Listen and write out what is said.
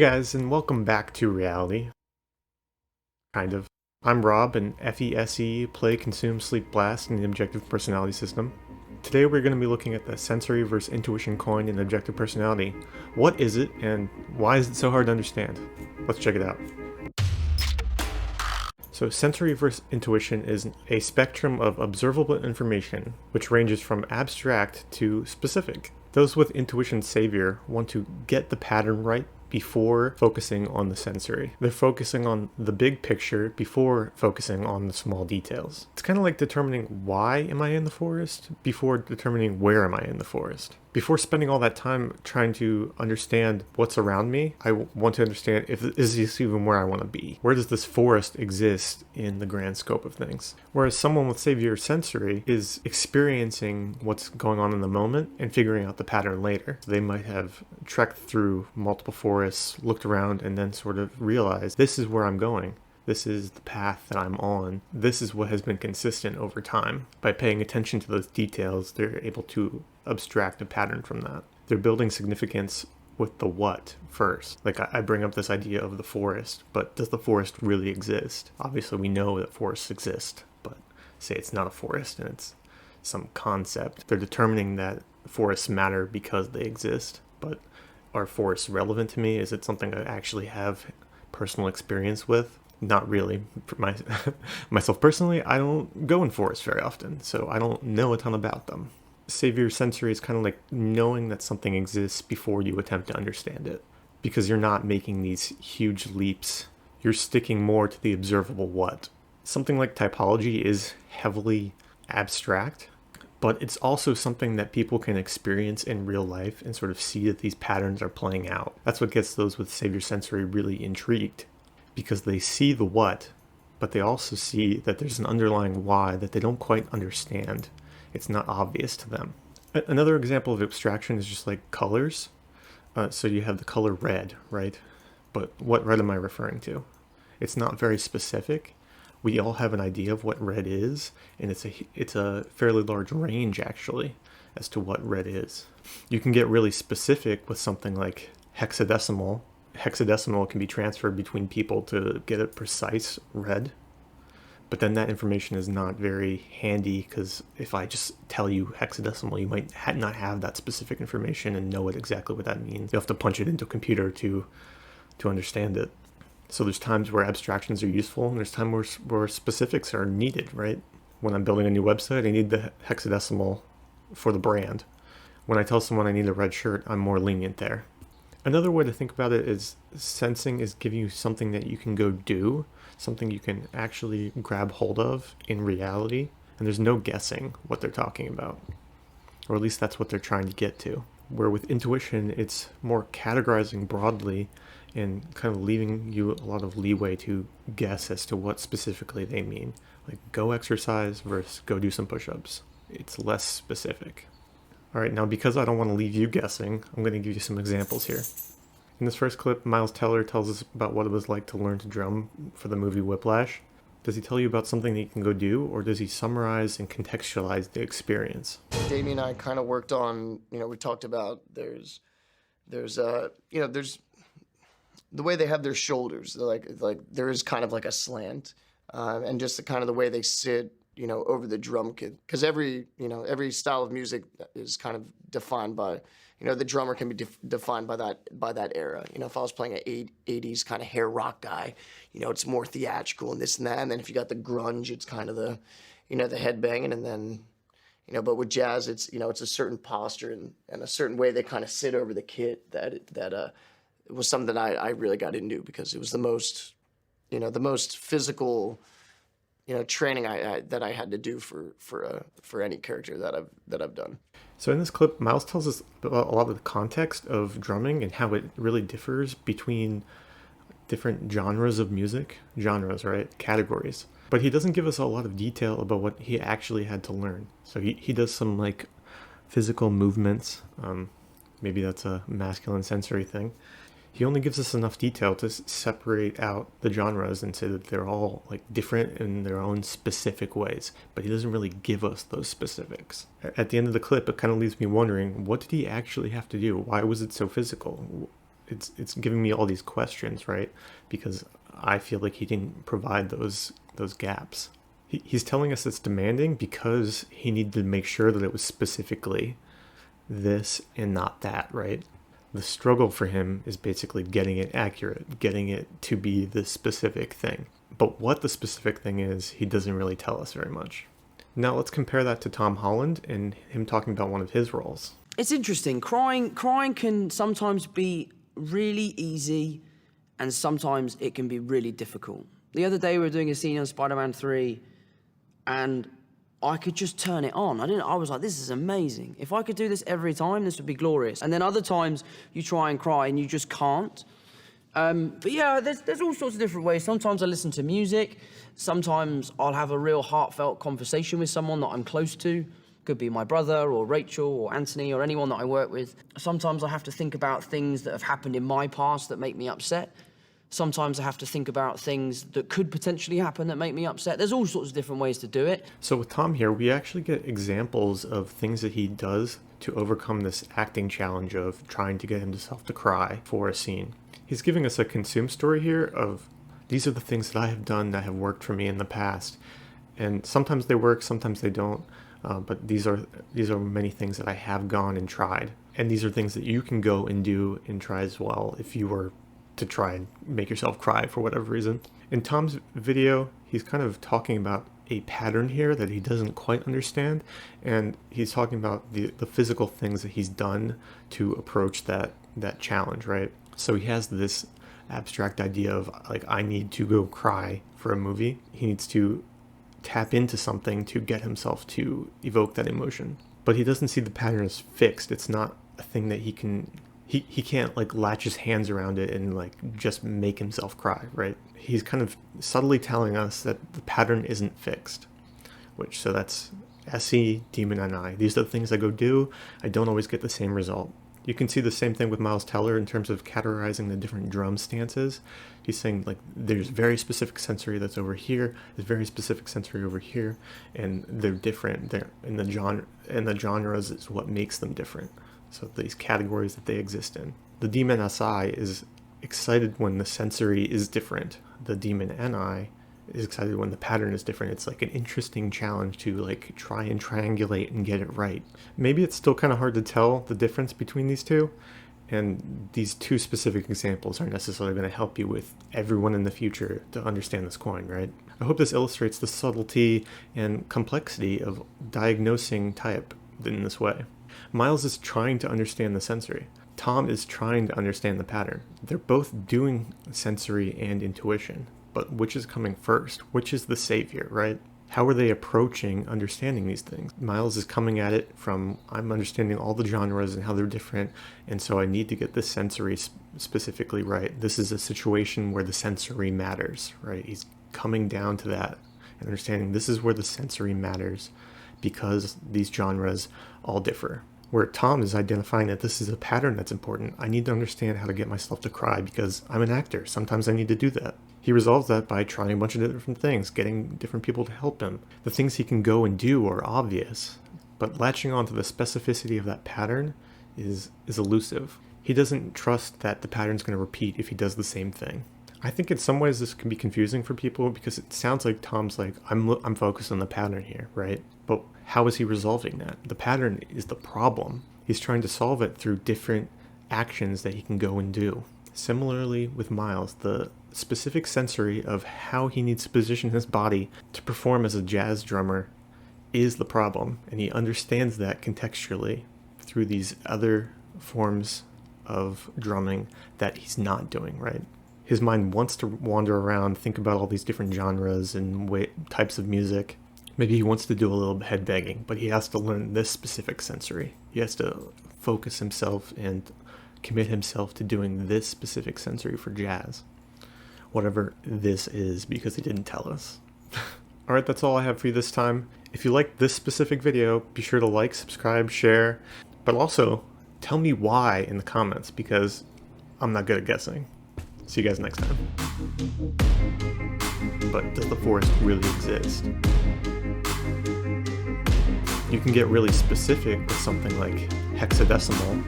Hey guys, and welcome back to reality. Kind of. I'm Rob, an FESE, play, consume, sleep, blast in the objective personality system. Today we're going to be looking at the sensory versus intuition coin in objective personality. What is it, and why is it so hard to understand? Let's check it out. So sensory versus intuition is a spectrum of observable information, which ranges from abstract to specific. Those with intuition savior want to get the pattern right before focusing on the sensory. They're focusing on the big picture before focusing on the small details. It's kind of like determining why am I in the forest before determining where am I in the forest. Before spending all that time trying to understand what's around me, I want to understand if is this even where I want to be? Where does this forest exist in the grand scope of things? Whereas someone with savior sensory is experiencing what's going on in the moment and figuring out the pattern later. They might have trekked through multiple forests, looked around, and then sort of realized this is where I'm going. This is the path that I'm on. This is what has been consistent over time. By paying attention to those details, they're able to abstract a pattern from that. They're building significance with the what first. Like I bring up this idea of the forest, but does the forest really exist? Obviously we know that forests exist, but say it's not a forest and it's some concept. They're determining that forests matter because they exist, but are forests relevant to me? Is it something I actually have personal experience with? Not really. For myself personally, I don't go in forests very often, so I don't know a ton about them. Savior sensory is kind of like knowing that something exists before you attempt to understand it. Because you're not making these huge leaps, you're sticking more to the observable what. Something like typology is heavily abstract, but it's also something that people can experience in real life and sort of see that these patterns are playing out. That's what gets those with savior sensory really intrigued, because they see the what, but they also see that there's an underlying why that they don't quite understand. It's not obvious to them. Another example of abstraction is just like colors. So you have the color red, right? But what red am I referring to? It's not very specific. We all have an idea of what red is, and it's a fairly large range actually as to what red is. You can get really specific with something like hexadecimal. Hexadecimal can be transferred between people to get a precise red, but then that information is not very handy, because if I just tell you hexadecimal, you might not have that specific information and know exactly what that means. You have to punch it into a computer to understand it. So there's times where abstractions are useful, and there's times where specifics are needed, right? When I'm building a new website, I need the hexadecimal for the brand. When I tell someone I need a red shirt, I'm more lenient there. Another way to think about it is sensing is giving you something that you can go do, something you can actually grab hold of in reality, and there's no guessing what they're talking about. Or at least that's what they're trying to get to. Where with intuition, it's more categorizing broadly and kind of leaving you a lot of leeway to guess as to what specifically they mean. Like go exercise versus go do some push-ups. It's less specific. All right, now because I don't want to leave you guessing, I'm going to give you some examples here. In this first clip, Miles Teller tells us about what it was like to learn to drum for the movie Whiplash. Does he tell you about something that you can go do, or does he summarize and contextualize the experience? Damien and I kind of worked on, we talked about there's the way they have their shoulders, like there is kind of like a slant, and just the kind of the way they sit, over the drum kit, because every style of music is kind of defined by, the drummer can be defined by that era. If I was playing an 80s kind of hair rock guy, it's more theatrical and this and that. And then if you got the grunge, it's kind of the, the headbanging. And then, but with jazz, it's a certain posture and a certain way they kind of sit over the kit that it was something that I really got into, because it was the most physical, training that I had to do for any character that I've done. So in this clip, Miles tells us about a lot of the context of drumming and how it really differs between different genres of music. Genres, right? Categories. But he doesn't give us a lot of detail about what he actually had to learn. So he does some like physical movements. Maybe that's a masculine sensory thing. He only gives us enough detail to separate out the genres and say that they're all like different in their own specific ways, but he doesn't really give us those specifics. At the end of the clip, it kind of leaves me wondering, what did he actually have to do? Why was it so physical? it's giving me all these questions, right? Because I feel like he didn't provide those gaps. He's telling us it's demanding because he needed to make sure that it was specifically this and not that, right? The struggle for him is basically getting it accurate, getting it to be the specific thing. But what the specific thing is, he doesn't really tell us very much. Now let's compare that to Tom Holland and him talking about one of his roles. It's interesting. Crying can sometimes be really easy, and sometimes it can be really difficult. The other day we were doing a scene on Spider-Man 3, and I could just turn it on. I was like, this is amazing. If I could do this every time, this would be glorious. And then other times you try and cry and you just can't. But yeah, there's all sorts of different ways. Sometimes I listen to music. Sometimes I'll have a real heartfelt conversation with someone that I'm close to. Could be my brother or Rachel or Anthony or anyone that I work with. Sometimes I have to think about things that have happened in my past that make me upset. Sometimes I have to think about things that could potentially happen that make me upset. There's all sorts of different ways to do it. So with Tom here, we actually get examples of things that he does to overcome this acting challenge of trying to get himself to cry for a scene. He's giving us a consume story here of these are the things that I have done that have worked for me in the past. And sometimes they work, sometimes they don't. But these are many things that I have gone and tried. And these are things that you can go and do and try as well if you were to try and make yourself cry for whatever reason. In Tom's video, he's kind of talking about a pattern here that he doesn't quite understand, and he's talking about the physical things that he's done to approach that challenge, right? So he has this abstract idea of like, I need to go cry for a movie. He needs to tap into something to get himself to evoke that emotion. But he doesn't see the pattern as fixed. It's not a thing that he can't like latch his hands around it and like just make himself cry, right? He's kind of subtly telling us that the pattern isn't fixed, so that's SE, demon, and I. These are the things I go do. I don't always get the same result. You can see the same thing with Miles Teller in terms of categorizing the different drum stances. He's saying like there's very specific sensory that's over here, there's very specific sensory over here, and they're different. They're in the genre, and the genres is what makes them different. So these categories that they exist in. The demon SI is excited when the sensory is different. The demon NI is excited when the pattern is different. It's like an interesting challenge to like try and triangulate and get it right. Maybe it's still kind of hard to tell the difference between these two, and these two specific examples aren't necessarily going to help you with everyone in the future to understand this coin, right? I hope this illustrates the subtlety and complexity of diagnosing type in this way. Miles is trying to understand the sensory. Tom is trying to understand the pattern. They're both doing sensory and intuition, but which is coming first? Which is the savior, right? How are they approaching understanding these things? Miles is coming at it from, I'm understanding all the genres and how they're different, and so I need to get the sensory specifically right. This is a situation where the sensory matters, right? He's coming down to that and understanding this is where the sensory matters because these genres all differ. Where Tom is identifying that this is a pattern that's important. I need to understand how to get myself to cry because I'm an actor. Sometimes I need to do that. He resolves that by trying a bunch of different things, getting different people to help him. The things he can go and do are obvious, but latching onto the specificity of that pattern is elusive. He doesn't trust that the pattern's going to repeat if he does the same thing. I think in some ways this can be confusing for people because it sounds like Tom's like, I'm focused on the pattern here, right? But how is he resolving that? The pattern is the problem. He's trying to solve it through different actions that he can go and do. Similarly with Miles, the specific sensory of how he needs to position his body to perform as a jazz drummer is the problem, and he understands that contextually through these other forms of drumming that he's not doing, right? His mind wants to wander around, think about all these different genres and types of music. Maybe he wants to do a little head banging, but he has to learn this specific sensory. He has to focus himself and commit himself to doing this specific sensory for jazz. Whatever this is, because he didn't tell us. Alright, that's all I have for you this time. If you liked this specific video, be sure to like, subscribe, share, but also tell me why in the comments, because I'm not good at guessing. See you guys next time. But does the forest really exist? You can get really specific with something like hexadecimal,